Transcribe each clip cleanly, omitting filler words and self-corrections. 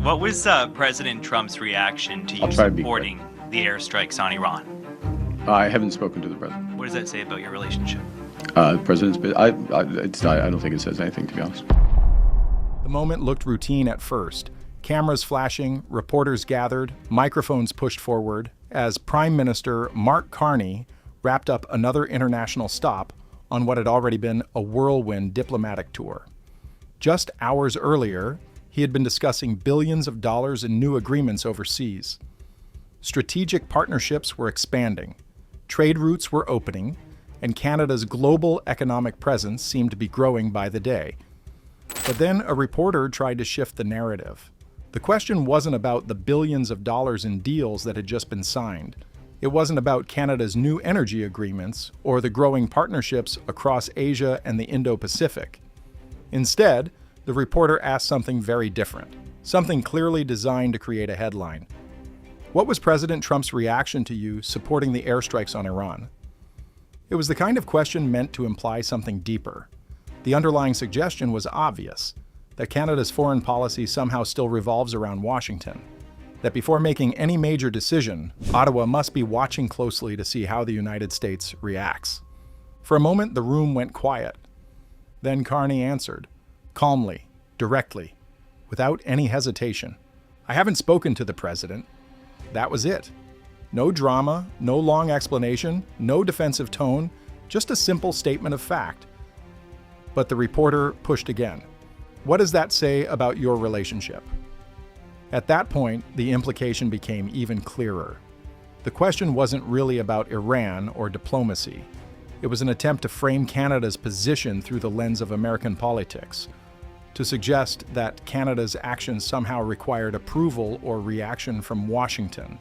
What was President Trump's reaction to you supporting the airstrikes on Iran? I haven't spoken to the president. What does that say about your relationship? The president's been, I don't think it says anything, to be honest. The moment looked routine at first. Cameras flashing, reporters gathered, microphones pushed forward as Prime Minister Mark Carney wrapped up another international stop on what had already been a whirlwind diplomatic tour. Just hours earlier, he had been discussing billions of dollars in new agreements overseas. Strategic partnerships were expanding, trade routes were opening, and Canada's global economic presence seemed to be growing by the day. But then a reporter tried to shift the narrative. The question wasn't about the billions of dollars in deals that had just been signed. It wasn't about Canada's new energy agreements or the growing partnerships across Asia and the Indo-Pacific. Instead, the reporter asked something very different, something clearly designed to create a headline. What was President Trump's reaction to you supporting the airstrikes on Iran? It was the kind of question meant to imply something deeper. The underlying suggestion was obvious, that Canada's foreign policy somehow still revolves around Washington, that before making any major decision, Ottawa must be watching closely to see how the United States reacts. For a moment, the room went quiet. Then Carney answered, calmly, directly, without any hesitation. I haven't spoken to the president. That was it. No drama, no long explanation, no defensive tone, just a simple statement of fact. But the reporter pushed again. What does that say about your relationship? At that point, the implication became even clearer. The question wasn't really about Iran or diplomacy. It was an attempt to frame Canada's position through the lens of American politics, to suggest that Canada's actions somehow required approval or reaction from Washington.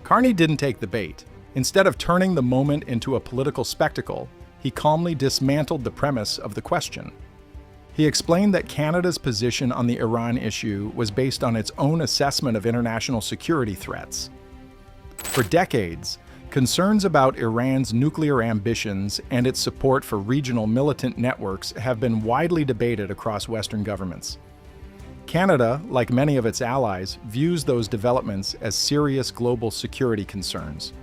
Carney didn't take the bait. Instead of turning the moment into a political spectacle, he calmly dismantled the premise of the question. He explained that Canada's position on the Iran issue was based on its own assessment of international security threats. For decades, concerns about Iran's nuclear ambitions and its support for regional militant networks have been widely debated across Western governments. Canada, like many of its allies, views those developments as serious global security concerns.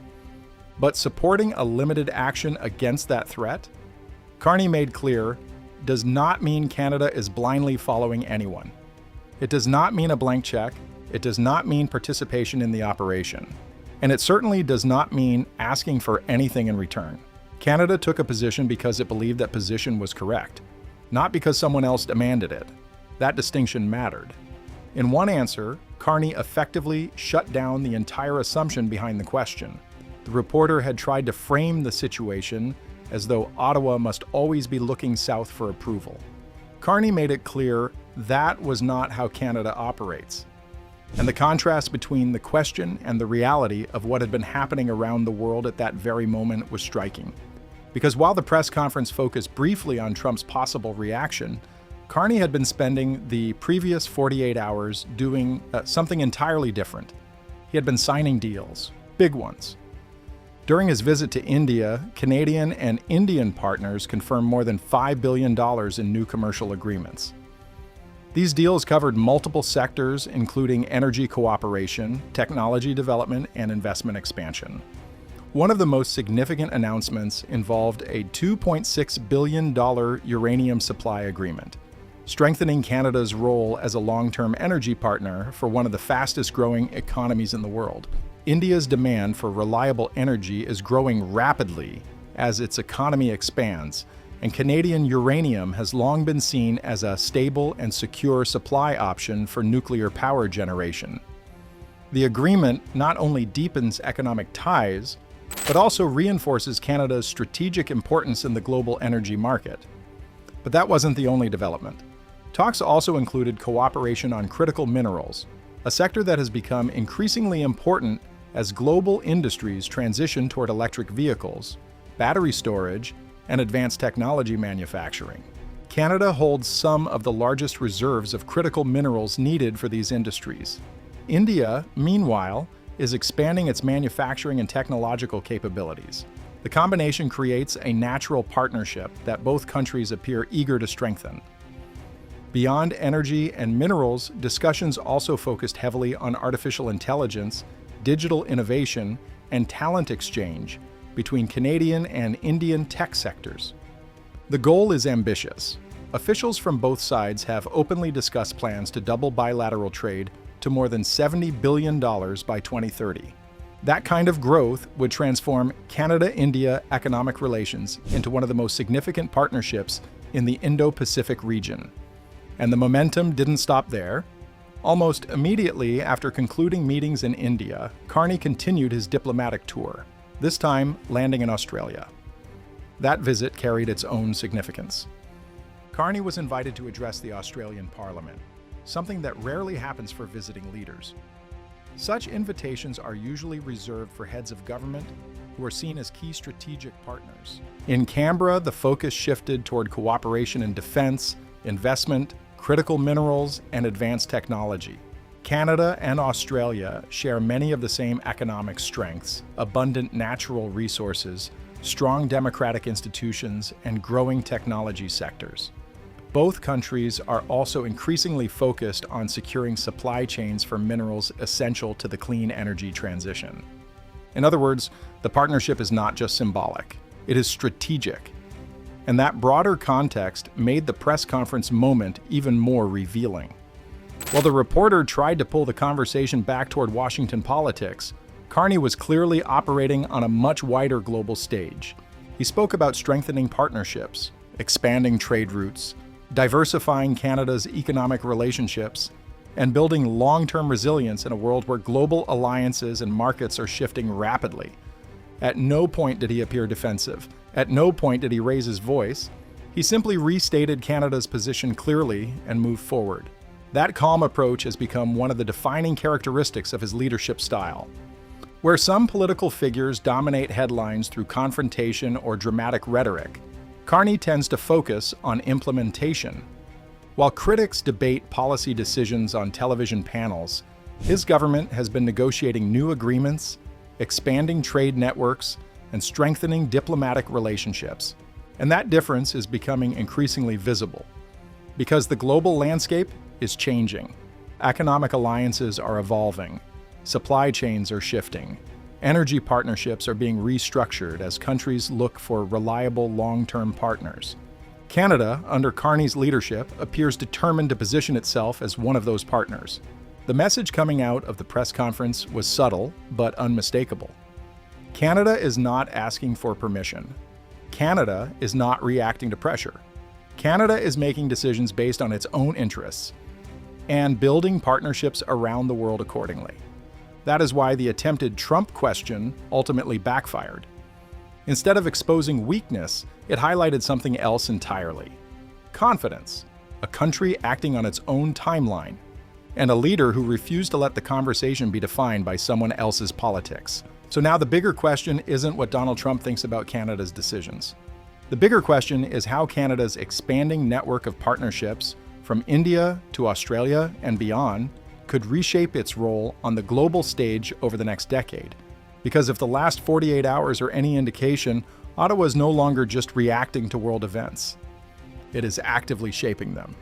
But supporting a limited action against that threat, Carney made clear, does not mean Canada is blindly following anyone. It does not mean a blank check. It does not mean participation in the operation. And it certainly does not mean asking for anything in return. Canada took a position because it believed that position was correct, not because someone else demanded it. That distinction mattered. In one answer, Carney effectively shut down the entire assumption behind the question. The reporter had tried to frame the situation as though Ottawa must always be looking south for approval. Carney made it clear that was not how Canada operates. And the contrast between the question and the reality of what had been happening around the world at that very moment was striking. Because while the press conference focused briefly on Trump's possible reaction, Carney had been spending the previous 48 hours doing something entirely different. He had been signing deals, big ones. During his visit to India, Canadian and Indian partners confirmed more than $5 billion in new commercial agreements. These deals covered multiple sectors, including energy cooperation, technology development, and investment expansion. One of the most significant announcements involved a $2.6 billion uranium supply agreement, strengthening Canada's role as a long-term energy partner for one of the fastest-growing economies in the world. India's demand for reliable energy is growing rapidly as its economy expands, and Canadian uranium has long been seen as a stable and secure supply option for nuclear power generation. The agreement not only deepens economic ties, but also reinforces Canada's strategic importance in the global energy market. But that wasn't the only development. Talks also included cooperation on critical minerals, a sector that has become increasingly important as global industries transition toward electric vehicles, battery storage, and advanced technology manufacturing. Canada holds some of the largest reserves of critical minerals needed for these industries. India, meanwhile, is expanding its manufacturing and technological capabilities. The combination creates a natural partnership that both countries appear eager to strengthen. Beyond energy and minerals, discussions also focused heavily on artificial intelligence, digital innovation, and talent exchange between Canadian and Indian tech sectors. The goal is ambitious. Officials from both sides have openly discussed plans to double bilateral trade to more than $70 billion by 2030. That kind of growth would transform Canada-India economic relations into one of the most significant partnerships in the Indo-Pacific region. And the momentum didn't stop there. Almost immediately after concluding meetings in India, Carney continued his diplomatic tour, this time landing in Australia. That visit carried its own significance. Carney was invited to address the Australian Parliament, something that rarely happens for visiting leaders. Such invitations are usually reserved for heads of government who are seen as key strategic partners. In Canberra, the focus shifted toward cooperation in defense, investment, critical minerals, and advanced technology. Canada and Australia share many of the same economic strengths, abundant natural resources, strong democratic institutions, and growing technology sectors. Both countries are also increasingly focused on securing supply chains for minerals essential to the clean energy transition. In other words, the partnership is not just symbolic, it is strategic. And that broader context made the press conference moment even more revealing. While the reporter tried to pull the conversation back toward Washington politics, Carney was clearly operating on a much wider global stage. He spoke about strengthening partnerships, expanding trade routes, diversifying Canada's economic relationships, and building long-term resilience in a world where global alliances and markets are shifting rapidly. At no point did he appear defensive. At no point did he raise his voice. He simply restated Canada's position clearly and moved forward. That calm approach has become one of the defining characteristics of his leadership style. Where some political figures dominate headlines through confrontation or dramatic rhetoric, Carney tends to focus on implementation. While critics debate policy decisions on television panels, his government has been negotiating new agreements, expanding trade networks, and strengthening diplomatic relationships. And that difference is becoming increasingly visible. Because the global landscape is changing. Economic alliances are evolving. Supply chains are shifting. Energy partnerships are being restructured as countries look for reliable long-term partners. Canada, under Carney's leadership, appears determined to position itself as one of those partners. The message coming out of the press conference was subtle but unmistakable. Canada is not asking for permission. Canada is not reacting to pressure. Canada is making decisions based on its own interests and building partnerships around the world accordingly. That is why the attempted Trump question ultimately backfired. Instead of exposing weakness, it highlighted something else entirely: confidence, a country acting on its own timeline, and a leader who refused to let the conversation be defined by someone else's politics. So now the bigger question isn't what Donald Trump thinks about Canada's decisions. The bigger question is how Canada's expanding network of partnerships, from India to Australia and beyond, could reshape its role on the global stage over the next decade. Because if the last 48 hours are any indication, Ottawa is no longer just reacting to world events. It is actively shaping them.